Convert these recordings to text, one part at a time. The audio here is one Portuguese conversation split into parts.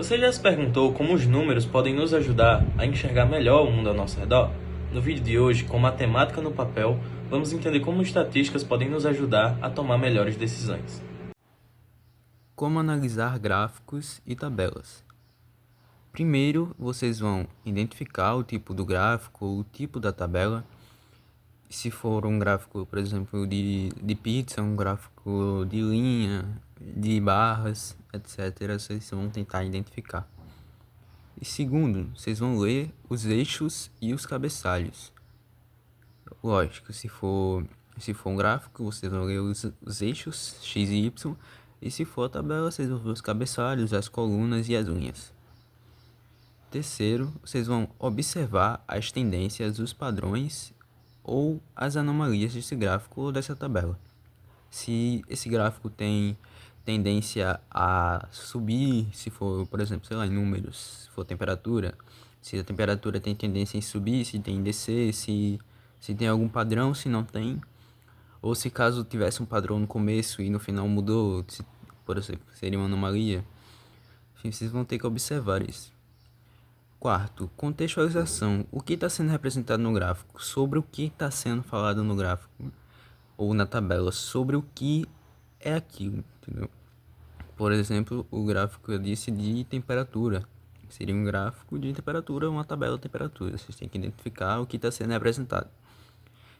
Você já se perguntou como os números podem nos ajudar a enxergar melhor o mundo ao nosso redor? No vídeo de hoje, com matemática no papel, vamos entender como estatísticas podem nos ajudar a tomar melhores decisões. Como analisar gráficos e tabelas? Primeiro, vocês vão identificar o tipo do gráfico ou o tipo da tabela. Se for um gráfico, por exemplo, de pizza, um gráfico de linha, de barras, etc., vocês vão tentar identificar. E segundo, vocês vão ler os eixos e os cabeçalhos. Lógico, se for um gráfico, vocês vão ler os eixos X e Y. E se for a tabela, vocês vão ver os cabeçalhos, as colunas e as linhas. Terceiro, vocês vão observar as tendências, os padrões ou as anomalias desse gráfico ou dessa tabela. Se esse gráfico tem tendência a subir, se for, por exemplo, sei lá, em números, se for temperatura, se a temperatura tem tendência em subir, se tem em descer, se tem algum padrão, se não tem, ou se caso tivesse um padrão no começo e no final mudou, se, por exemplo, seria uma anomalia. Enfim, vocês vão ter que observar isso. Quarto, contextualização. O que está sendo representado no gráfico? Sobre o que está sendo falado no gráfico ou na tabela? Sobre o que é aquilo, entendeu? Por exemplo, o gráfico eu disse de temperatura. Seria um gráfico de temperatura, uma tabela de temperatura. Vocês têm que identificar o que está sendo representado.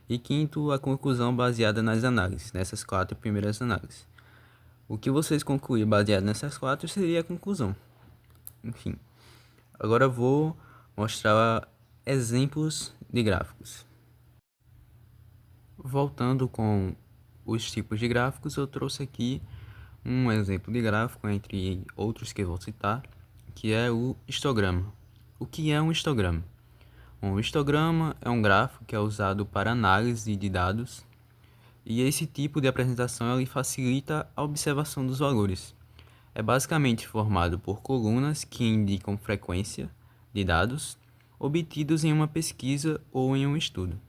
E quinto, a conclusão baseada nas análises, nessas 4 primeiras análises. O que vocês concluírem baseado nessas 4 seria a conclusão. Enfim. Agora eu vou mostrar exemplos de gráficos. Voltando com os tipos de gráficos, eu trouxe aqui um exemplo de gráfico, entre outros que eu vou citar, que é o histograma. O que é um histograma? Um histograma é um gráfico que é usado para análise de dados, e esse tipo de apresentação ele facilita a observação dos valores. É basicamente formado por colunas que indicam frequência de dados obtidos em uma pesquisa ou em um estudo.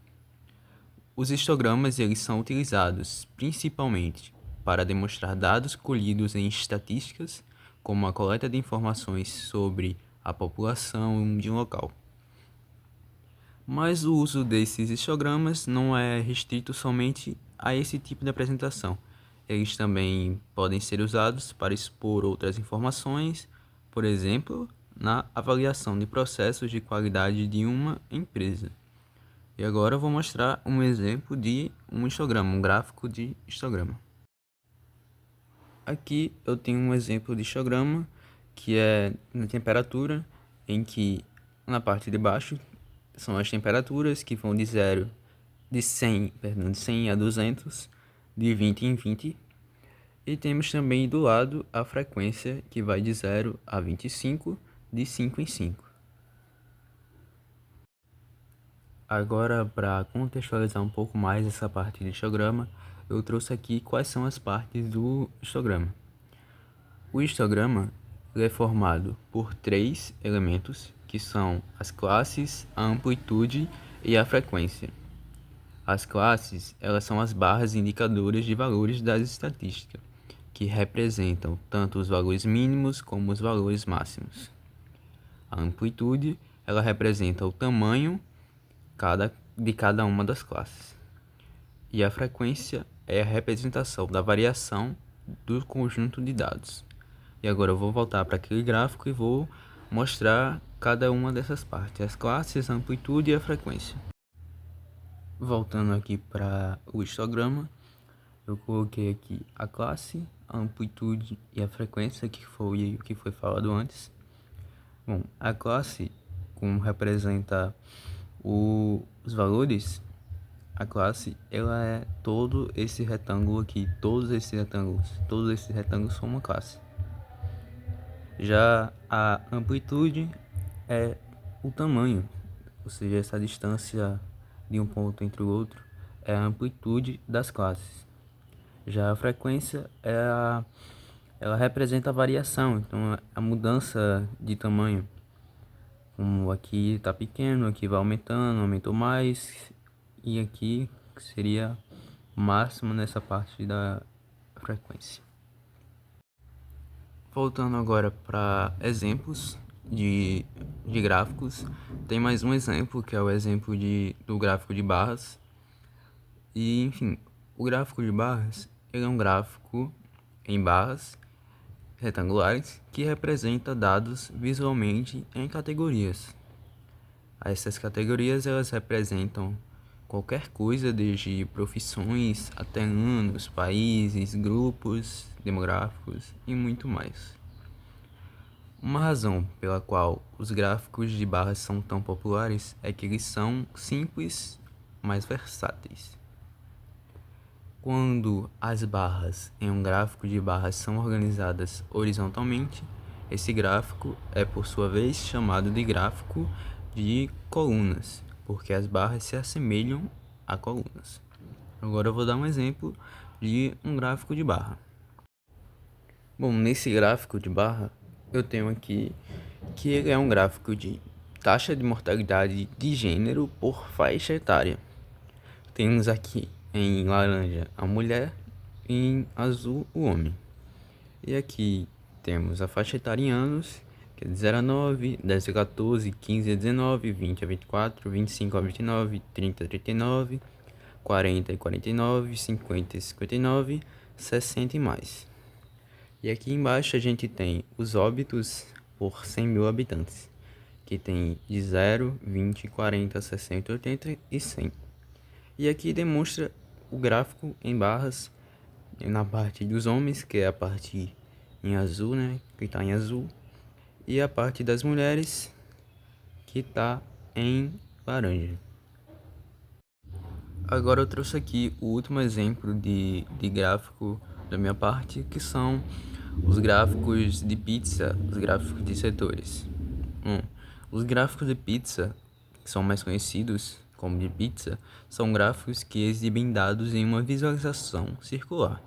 Os histogramas eles são utilizados principalmente para demonstrar dados colhidos em estatísticas, como a coleta de informações sobre a população de um local. Mas o uso desses histogramas não é restrito somente a esse tipo de apresentação. Eles também podem ser usados para expor outras informações, por exemplo, na avaliação de processos de qualidade de uma empresa. E agora eu vou mostrar um exemplo de um histograma, um gráfico de histograma. Aqui eu tenho um exemplo de histograma que é na temperatura, em que na parte de baixo são as temperaturas que vão de 100 a 200, de 20 em 20. E temos também do lado a frequência que vai de 0 a 25, de 5 em 5. Agora, para contextualizar um pouco mais essa parte de histograma, eu trouxe aqui quais são as partes do histograma. O histograma é formado por 3 elementos, que são as classes, a amplitude e a frequência. As classes, elas são as barras indicadoras de valores das estatísticas, que representam tanto os valores mínimos como os valores máximos. A amplitude, ela representa o tamanho de cada uma das classes. E a frequência é a representação da variação do conjunto de dados. E agora eu vou voltar para aquele gráfico e vou mostrar cada uma dessas partes, as classes, a amplitude e a frequência. Voltando aqui para o histograma, eu coloquei aqui a classe, a amplitude e a frequência, que foi o que foi falado antes. Bom, a classe, como representa os valores, a classe ela é todo esse retângulo aqui, todos esses retângulos são uma classe. Já a amplitude é o tamanho, ou seja, essa distância de um ponto entre o outro é a amplitude das classes. Já a frequência ela representa a variação, então a mudança de tamanho. Como aqui está pequeno, aqui vai aumentando, aumentou mais, e aqui seria o máximo nessa parte da frequência. Voltando agora para exemplos de gráficos, tem mais um exemplo que é o exemplo do gráfico de barras. E enfim, o gráfico de barras ele é um gráfico em barras retangulares que representa dados visualmente em categorias. Essas categorias elas representam qualquer coisa, desde profissões até anos, países, grupos demográficos e muito mais. Uma razão pela qual os gráficos de barras são tão populares é que eles são simples, mas versáteis. Quando as barras em um gráfico de barras são organizadas horizontalmente, esse gráfico é por sua vez chamado de gráfico de colunas, porque as barras se assemelham a colunas. Agora eu vou dar um exemplo de um gráfico de barra. Bom, nesse gráfico de barra, eu tenho aqui que ele é um gráfico de taxa de mortalidade de gênero por faixa etária. Temos aqui em laranja a mulher e em azul o homem. E aqui temos a faixa etária em anos, que é de 0 a 9, 10 a 14, 15 a 19, 20 a 24, 25 a 29, 30 a 39, 40 a 49, 50 a 59, 60 e mais. E aqui embaixo a gente tem os óbitos por 100 mil habitantes, que tem de 0, 20, 40, 60, 80 e 100. E aqui demonstra o gráfico em barras na parte dos homens, que é a parte em azul, né, que está em azul, e a parte das mulheres, que está em laranja. Agora eu trouxe aqui o último exemplo de gráfico da minha parte, que são os gráficos de pizza, os gráficos de setores. Os gráficos de pizza, que são mais conhecidos como de pizza, são gráficos que exibem dados em uma visualização circular,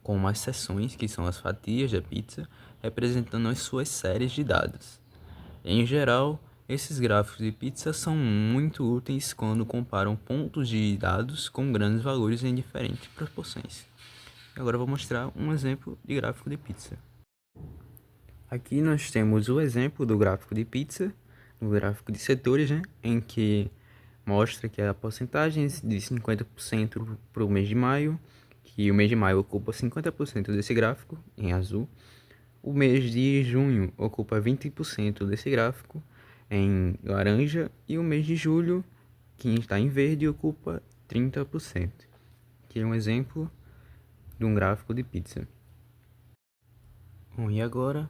com umas seções, que são as fatias da pizza, representando as suas séries de dados. Em geral, esses gráficos de pizza são muito úteis quando comparam pontos de dados com grandes valores em diferentes proporções. Agora eu vou mostrar um exemplo de gráfico de pizza. Aqui nós temos o exemplo do gráfico de pizza, o gráfico de setores, né, em que mostra que a porcentagem de 50% para o mês de maio, que o mês de maio ocupa 50% desse gráfico, em azul. O mês de junho ocupa 20% desse gráfico, em laranja. E o mês de julho, que está em verde, ocupa 30%. Aqui é um exemplo de um gráfico de pizza. Bom, e agora,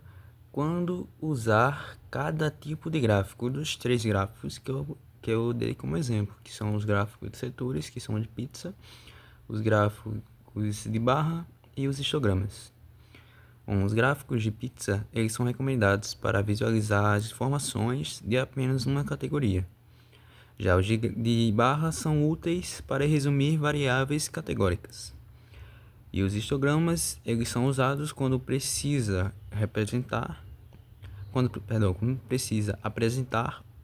quando usar cada tipo de gráfico dos 3 gráficos que eu dei como exemplo, que são os gráficos de setores, que são de pizza, os gráficos de barra e os histogramas. Bom, os gráficos de pizza eles são recomendados para visualizar as informações de apenas uma categoria. Já os de barra são úteis para resumir variáveis categóricas. E os histogramas eles são usados quando precisa apresentar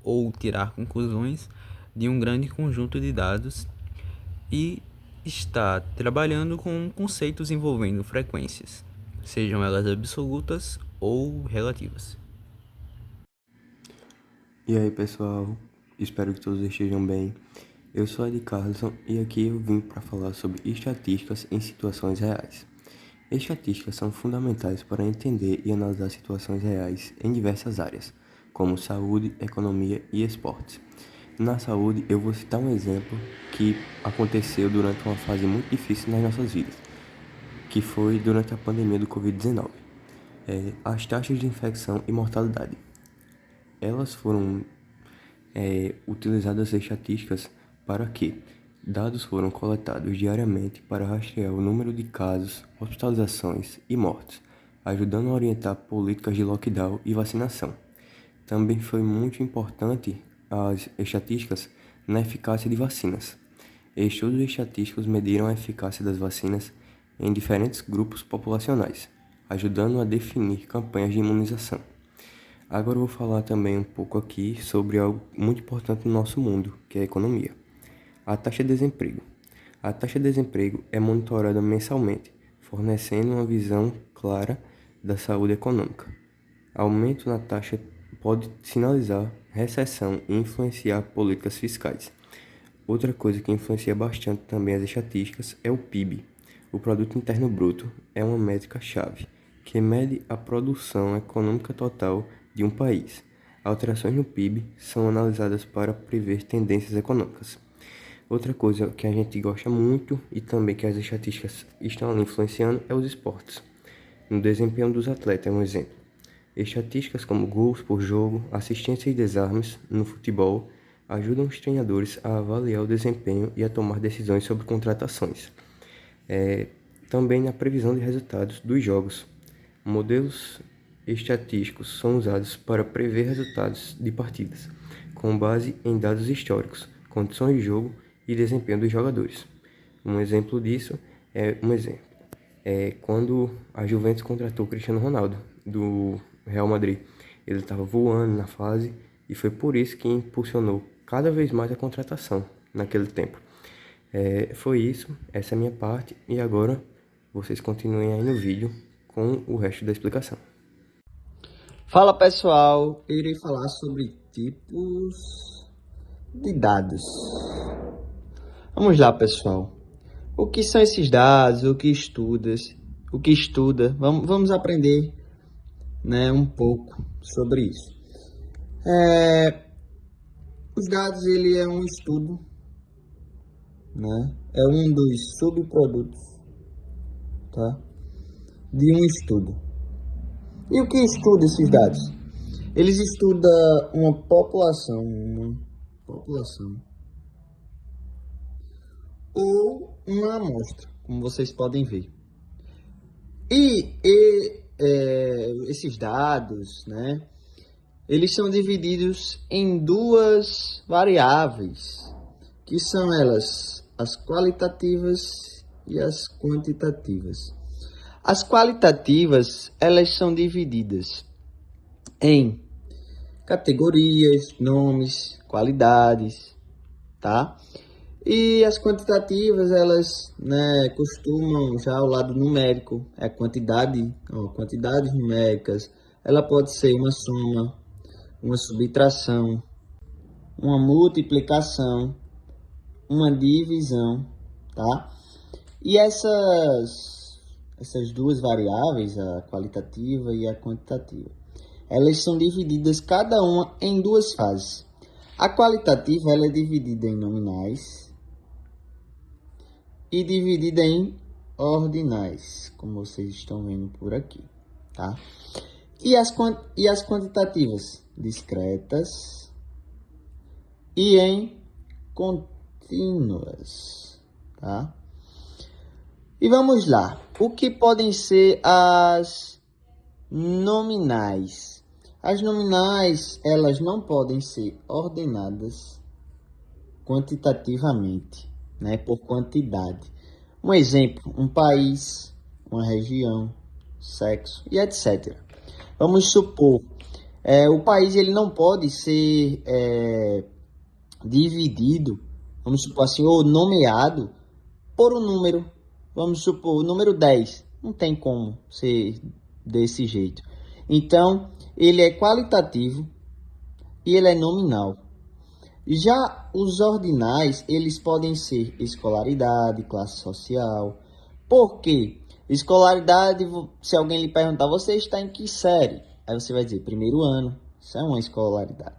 ou tirar conclusões de um grande conjunto de dados e está trabalhando com conceitos envolvendo frequências, sejam elas absolutas ou relativas. E aí pessoal, espero que todos estejam bem. Eu sou Ed Carlson e aqui eu vim para falar sobre estatísticas em situações reais. Estatísticas são fundamentais para entender e analisar situações reais em diversas áreas, como saúde, economia e esportes. Na saúde, eu vou citar um exemplo que aconteceu durante uma fase muito difícil nas nossas vidas, que foi durante a pandemia do Covid-19. As taxas de infecção e mortalidade. Elas foram utilizadas estatísticas para que dados foram coletados diariamente para rastrear o número de casos, hospitalizações e mortes, ajudando a orientar políticas de lockdown e vacinação. Também foi muito importante as estatísticas na eficácia de vacinas. Estudos estatísticos mediram a eficácia das vacinas em diferentes grupos populacionais, ajudando a definir campanhas de imunização. Agora eu vou falar também um pouco aqui sobre algo muito importante no nosso mundo, que é a economia. A taxa de desemprego. A taxa de desemprego é monitorada mensalmente, fornecendo uma visão clara da saúde econômica. Aumento na taxa pode sinalizar recessão e influenciar políticas fiscais. Outra coisa que influencia bastante também as estatísticas é o PIB. O Produto Interno Bruto é uma métrica-chave que mede a produção econômica total de um país. Alterações no PIB são analisadas para prever tendências econômicas. Outra coisa que a gente gosta muito e também que as estatísticas estão ali influenciando é os esportes. No desempenho dos atletas é um exemplo. Estatísticas como gols por jogo, assistência e desarmes no futebol ajudam os treinadores a avaliar o desempenho e a tomar decisões sobre contratações. Também na previsão de resultados dos jogos. Modelos estatísticos são usados para prever resultados de partidas, com base em dados históricos, condições de jogo e desempenho dos jogadores. Um exemplo disso é quando a Juventus contratou o Cristiano Ronaldo, do Real Madrid. Ele estava voando na fase e foi por isso que impulsionou cada vez mais a contratação naquele tempo. Foi isso, essa é a minha parte, e agora vocês continuem aí no vídeo com o resto da explicação. Fala pessoal, eu irei falar sobre tipos de dados. Vamos lá pessoal, o que são esses dados, o que estuda, vamos aprender, né, um pouco sobre isso. Os dados, ele é um estudo, né, é um dos subprodutos, tá, de um estudo. E o que estuda esses dados? Eles estudam uma população ou uma amostra, como vocês podem ver. Esses dados, né, eles são divididos em duas variáveis, que são elas as qualitativas e as quantitativas. As qualitativas, elas são divididas em categorias, nomes, qualidades, tá? E as quantitativas, elas, né, costumam já ao lado numérico, quantidades numéricas. Ela pode ser uma soma, uma subtração, uma multiplicação, uma divisão, tá? E essas duas variáveis, a qualitativa e a quantitativa, elas são divididas cada uma em duas fases. A qualitativa, ela é dividida em nominais e dividida em ordinais, como vocês estão vendo por aqui, tá? E as quantitativas, discretas e em contínuas, tá? E vamos lá, o que podem ser as nominais? As nominais, elas não podem ser ordenadas quantitativamente, né, por quantidade. Um exemplo, um país, uma região, sexo e etc. Vamos supor, o país, ele não pode ser dividido, vamos supor assim, ou nomeado por um número. Vamos supor, o número 10, não tem como ser desse jeito. Então, ele é qualitativo e ele é nominal. Já os ordinais, eles podem ser escolaridade, classe social. Por quê? Escolaridade, se alguém lhe perguntar, você está em que série? Aí você vai dizer, primeiro ano, isso é uma escolaridade.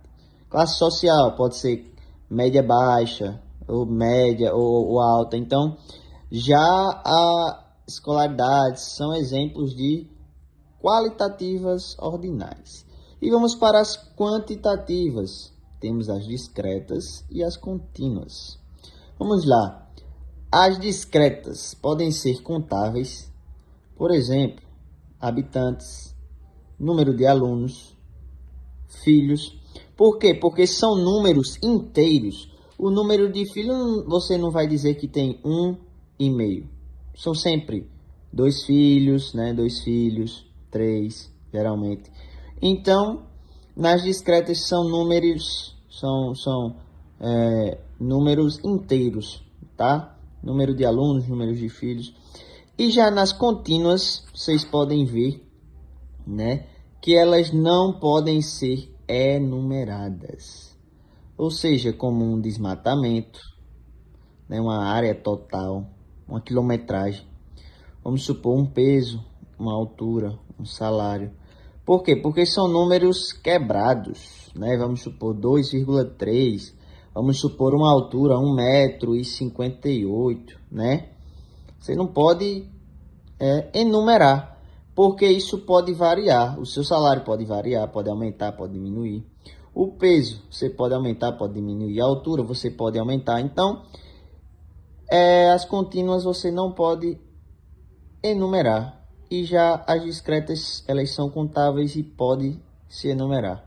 Classe social, pode ser média baixa, ou média, ou alta. Então, já a escolaridade são exemplos de qualitativas ordinais. E vamos para as quantitativas. Temos as discretas e as contínuas. Vamos lá. As discretas podem ser contáveis, por exemplo, habitantes, número de alunos, filhos. Por quê? Porque são números inteiros. O número de filhos, você não vai dizer que tem 1,5. São sempre 2 filhos, né? 2 filhos, 3, geralmente. Então, nas discretas são números, números inteiros, tá? Número de alunos, números de filhos. E já nas contínuas, vocês podem ver né? Que elas não podem ser enumeradas. Ou seja, como um desmatamento, né? Uma área total, uma quilometragem. Vamos supor um peso, uma altura, um salário. Por quê? Porque são números quebrados, né? Vamos supor 2,3, vamos supor uma altura 1,58 m, né? Você não pode enumerar, porque isso pode variar. O seu salário pode variar, pode aumentar, pode diminuir. O peso, você pode aumentar, pode diminuir. A altura, você pode aumentar. Então, as contínuas você não pode enumerar. E já as discretas, elas são contáveis e pode se enumerar.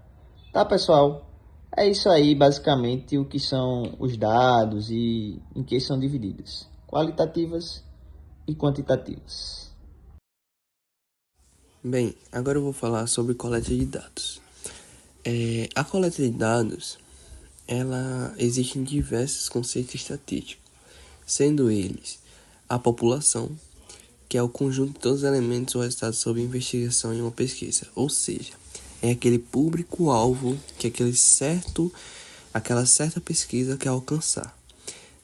Tá, pessoal? É isso aí, basicamente, o que são os dados e em que são divididas. Qualitativas e quantitativas. Bem, agora eu vou falar sobre coleta de dados. A coleta de dados, ela existe em diversos conceitos estatísticos, sendo eles a população, que é o conjunto de todos os elementos ou resultados sob investigação em uma pesquisa, ou seja, é aquele público-alvo que aquela certa pesquisa quer alcançar.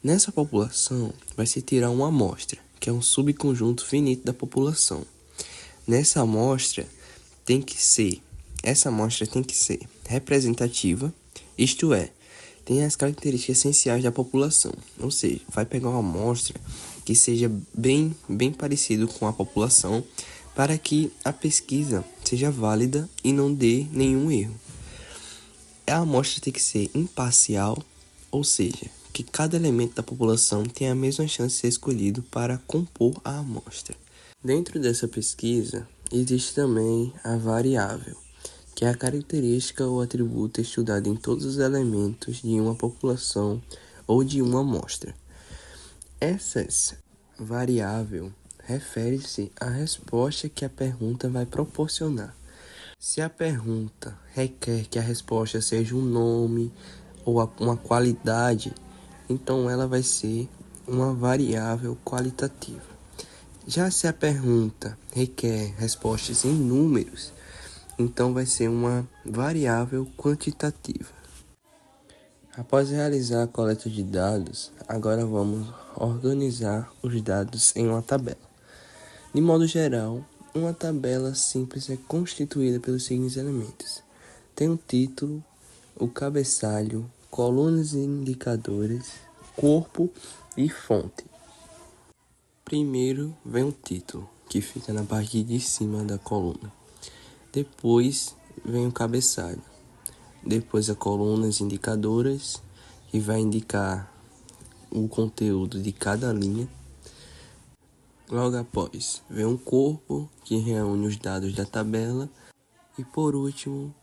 Nessa população, vai se tirar uma amostra, que é um subconjunto finito da população. Essa amostra tem que ser representativa, isto é, tem as características essenciais da população, ou seja, vai pegar uma amostra que seja bem parecido com a população para que a pesquisa seja válida e não dê nenhum erro. A amostra tem que ser imparcial, ou seja, que cada elemento da população tenha a mesma chance de ser escolhido para compor a amostra. Dentro dessa pesquisa, existe também a variável, que é a característica ou atributo estudado em todos os elementos de uma população ou de uma amostra. Essas variável refere-se à resposta que a pergunta vai proporcionar. Se a pergunta requer que a resposta seja um nome ou uma qualidade, então ela vai ser uma variável qualitativa. Já se a pergunta requer respostas em números, então vai ser uma variável quantitativa. Após realizar a coleta de dados, agora vamos organizar os dados em uma tabela. De modo geral, uma tabela simples é constituída pelos seguintes elementos. Tem o título, o cabeçalho, colunas e indicadores, corpo e fonte. Primeiro vem o título, que fica na parte de cima da coluna. Depois vem o cabeçalho. Depois as colunas indicadoras, que vai indicar o conteúdo de cada linha. Logo após, vem um corpo, que reúne os dados da tabela. E por último,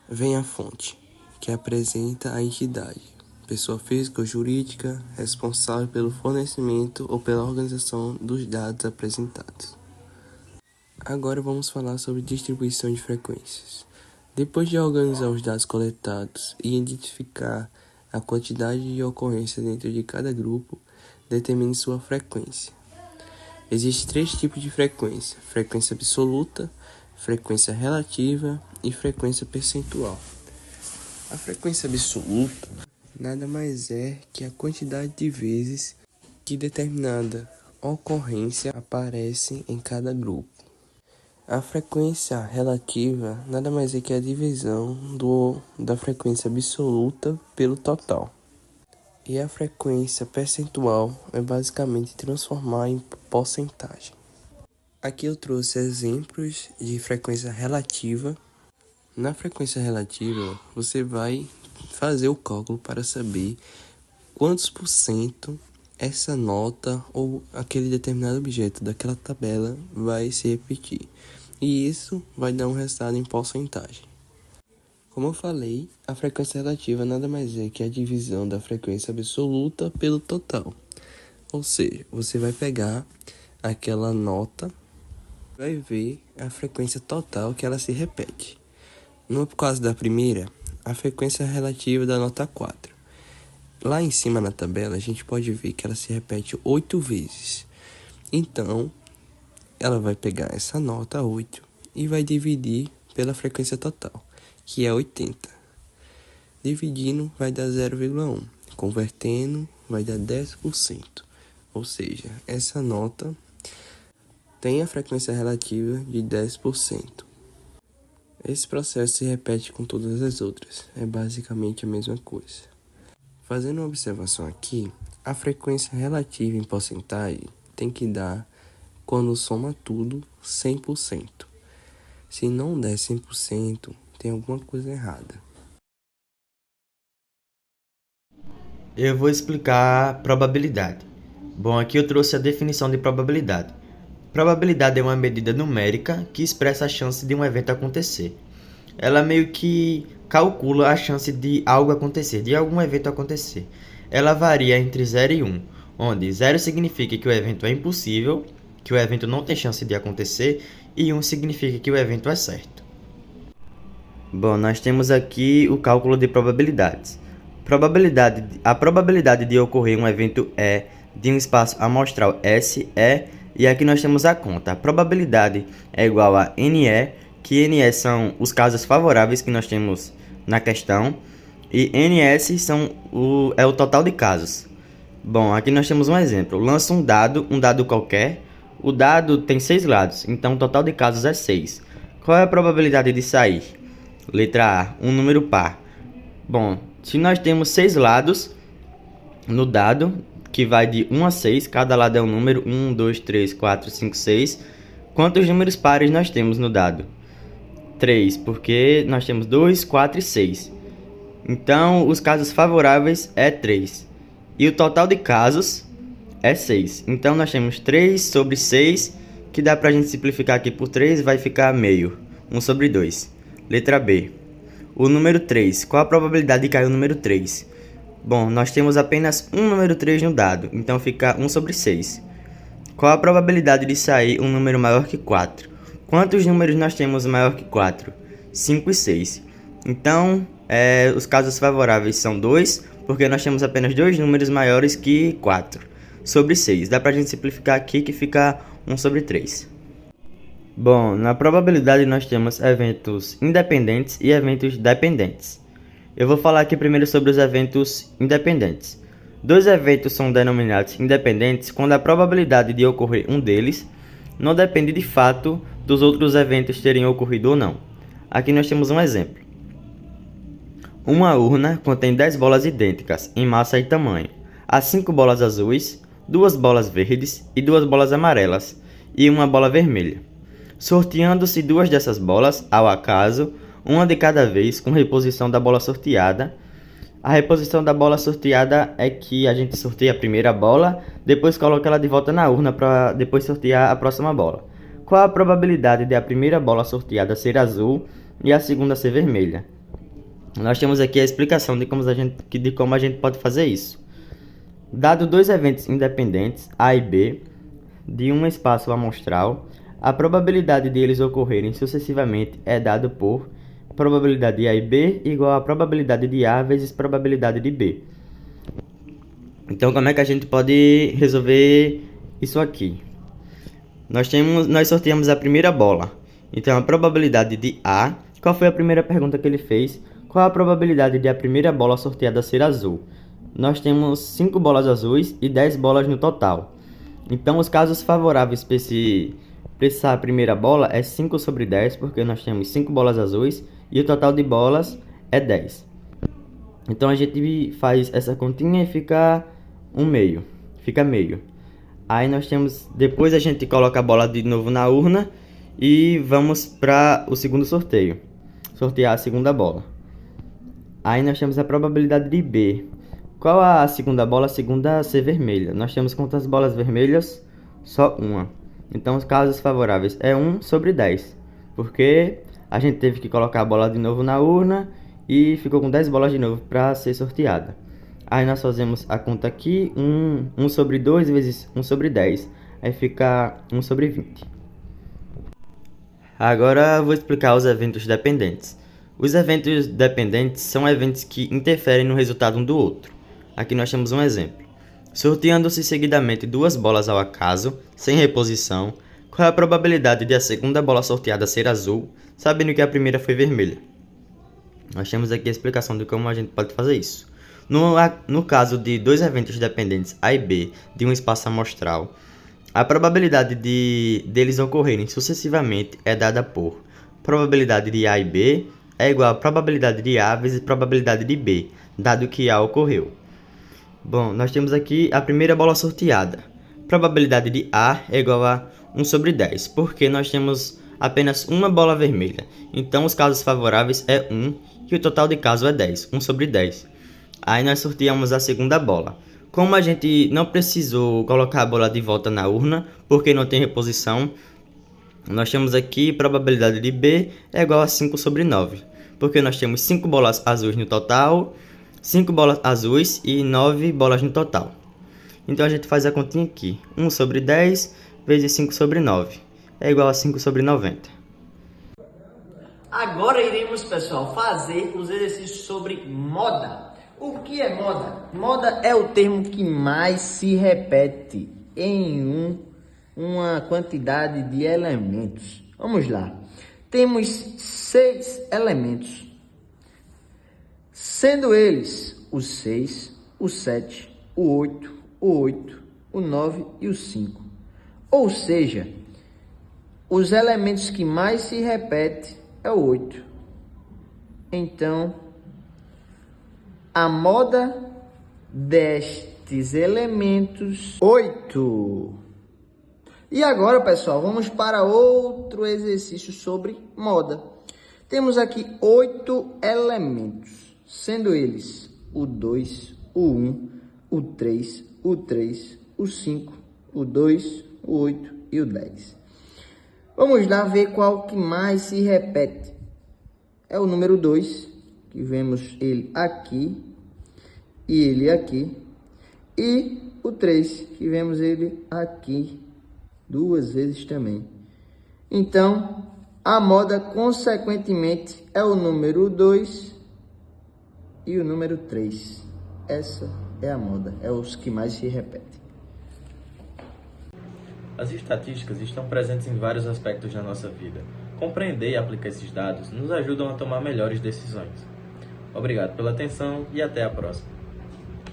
vem a fonte, que apresenta a entidade, pessoa física ou jurídica, responsável pelo fornecimento ou pela organização dos dados apresentados. Agora vamos falar sobre distribuição de frequências. Depois de organizar os dados coletados e identificar a quantidade de ocorrências dentro de cada grupo, determine sua frequência. Existem 3 tipos de frequência: frequência absoluta, frequência relativa e frequência percentual. A frequência absoluta nada mais é que a quantidade de vezes que determinada ocorrência aparece em cada grupo. A frequência relativa nada mais é que a divisão da frequência absoluta pelo total. E a frequência percentual é basicamente transformar em porcentagem. Aqui eu trouxe exemplos de frequência relativa. Na frequência relativa, você vai fazer o cálculo para saber quantos por cento essa nota ou aquele determinado objeto daquela tabela vai se repetir. E isso vai dar um resultado em porcentagem. Como eu falei, a frequência relativa nada mais é que a divisão da frequência absoluta pelo total. Ou seja, você vai pegar aquela nota, vai ver a frequência total que ela se repete. No caso da primeira, a frequência relativa da nota 4. Lá em cima na tabela, a gente pode ver que ela se repete 8 vezes. Então, ela vai pegar essa nota 8 e vai dividir pela frequência total, que é 80. Dividindo vai dar 0,1. Convertendo vai dar 10%. Ou seja, essa nota tem a frequência relativa de 10%. Esse processo se repete com todas as outras. É basicamente a mesma coisa. Fazendo uma observação aqui, a frequência relativa em porcentagem tem que dar, quando soma tudo, 100%. Se não der 100%, tem alguma coisa errada. Eu vou explicar probabilidade. Bom, aqui eu trouxe a definição de probabilidade. Probabilidade é uma medida numérica que expressa a chance de um evento acontecer. Ela meio que calcula a chance de algo acontecer, de algum evento acontecer. Ela varia entre 0 e 1, onde 0 significa que o evento é impossível, que o evento não tem chance de acontecer, e 1 significa que o evento é certo. Bom, nós temos aqui o cálculo de probabilidades. A probabilidade de ocorrer um evento E de um espaço amostral S é, e aqui nós temos a conta. A probabilidade é igual a NE, que NE são os casos favoráveis que nós temos na questão, e NS é o total de casos. Bom, aqui nós temos um exemplo. Lança um dado qualquer. O dado tem 6 lados, então o total de casos é 6. Qual é a probabilidade de sair? Letra A, um número par. Bom, se nós temos 6 lados no dado, que vai de 1 a 6, cada lado é um número, 1, 2, 3, 4, 5, 6. Quantos números pares nós temos no dado? 3, porque nós temos 2, 4 e 6. Então, os casos favoráveis é 3. E o total de casos é 6. Então, nós temos 3 sobre 6, que dá pra gente simplificar aqui por 3, vai ficar meio. 1 sobre 2. Letra B. O número 3. Qual a probabilidade de cair o número 3? Bom, nós temos apenas um número 3 no dado, então fica 1 sobre 6. Qual a probabilidade de sair um número maior que 4? Quantos números nós temos maior que 4? 5 e 6. Então, os casos favoráveis são 2, porque nós temos apenas 2 números maiores que 4. Sobre 6. Dá pra gente simplificar aqui que fica 1 sobre 3. Bom, na probabilidade nós temos eventos independentes e eventos dependentes. Eu vou falar aqui primeiro sobre os eventos independentes. 2 eventos são denominados independentes quando a probabilidade de ocorrer um deles não depende de fato dos outros eventos terem ocorrido ou não. Aqui nós temos um exemplo. Uma urna contém 10 bolas idênticas em massa e tamanho. Há 5 bolas azuis, 2 bolas verdes e 2 bolas amarelas e uma bola vermelha. Sorteando-se 2 dessas bolas, ao acaso, uma de cada vez, com reposição da bola sorteada. A reposição da bola sorteada é que a gente sorteia a primeira bola, depois coloca ela de volta na urna para depois sortear a próxima bola. Qual a probabilidade de a primeira bola sorteada ser azul e a segunda ser vermelha? Nós temos aqui a explicação de como a gente pode fazer isso. Dado 2 eventos independentes, A e B, de um espaço amostral, a probabilidade de eles ocorrerem sucessivamente é dado por probabilidade de A e B igual a probabilidade de A vezes probabilidade de B. Então, como é que a gente pode resolver isso aqui? Nós sorteamos a primeira bola. Então, a probabilidade de A... Qual foi a primeira pergunta que ele fez? Qual a probabilidade de a primeira bola sorteada ser azul? Nós temos 5 bolas azuis e 10 bolas no total. Então, os casos favoráveis para essa primeira bola é 5 sobre 10, porque nós temos 5 bolas azuis e o total de bolas é 10. Então a gente faz essa continha e fica meio. Aí nós temos, depois a gente coloca a bola de novo na urna e vamos para o segundo sorteio. Sortear a segunda bola. Aí nós temos a probabilidade de B. Qual a segunda bola? A segunda ser vermelha. Nós temos quantas bolas vermelhas? Só uma. Então os casos favoráveis é 1 sobre 10. Porque a gente teve que colocar a bola de novo na urna e ficou com 10 bolas de novo para ser sorteada. Aí nós fazemos a conta aqui, 1 sobre 2 vezes 1 sobre 10. Aí fica 1 sobre 20. Agora eu vou explicar os eventos dependentes. Os eventos dependentes são eventos que interferem no resultado um do outro. Aqui nós temos um exemplo. Sorteando-se seguidamente 2 bolas ao acaso, sem reposição, Qual é a probabilidade de a segunda bola sorteada ser azul, sabendo que a primeira foi vermelha? Nós temos aqui a explicação de como a gente pode fazer isso. No caso de dois eventos dependentes A e B de um espaço amostral, a probabilidade deles ocorrerem sucessivamente é dada por probabilidade de A e B é igual a probabilidade de A vezes probabilidade de B, dado que A ocorreu. Bom, nós temos aqui a primeira bola sorteada. Probabilidade de A é igual a 1 sobre 10, porque nós temos apenas uma bola vermelha. Então, os casos favoráveis é 1 e o total de casos é 10, 1 sobre 10. Aí nós sorteamos a segunda bola. Como a gente não precisou colocar a bola de volta na urna, porque não tem reposição, nós temos aqui probabilidade de B é igual a 5 sobre 9, porque nós temos 5 bolas azuis no total, 5 bolas azuis e 9 bolas no total. Então a gente faz a continha aqui, 1 sobre 10 vezes 5 sobre 9, é igual a 5 sobre 90. Agora iremos, pessoal, fazer os exercícios sobre moda. O que é moda? Moda é o termo que mais se repete em uma quantidade de elementos. Vamos lá. Temos 6 elementos, sendo eles o 6, o 7, o 8, o 8, o 9 e o 5. Ou seja, os elementos que mais se repetem é o 8. Então, a moda destes elementos, 8. E agora, pessoal, vamos para outro exercício sobre moda. Temos aqui 8 elementos, sendo eles o 2, o 1, o 3, o 3, o 5, o 2, o 8 e o 10. Vamos lá ver qual que mais se repete. É o número 2, que vemos ele aqui e ele aqui. E o 3, que vemos ele aqui 2 vezes também. Então, a moda, consequentemente, é o número 2 e o número 3. Essa é a moda, é os que mais se repetem. As estatísticas estão presentes em vários aspectos da nossa vida. Compreender e aplicar esses dados nos ajudam a tomar melhores decisões. Obrigado pela atenção e até a próxima.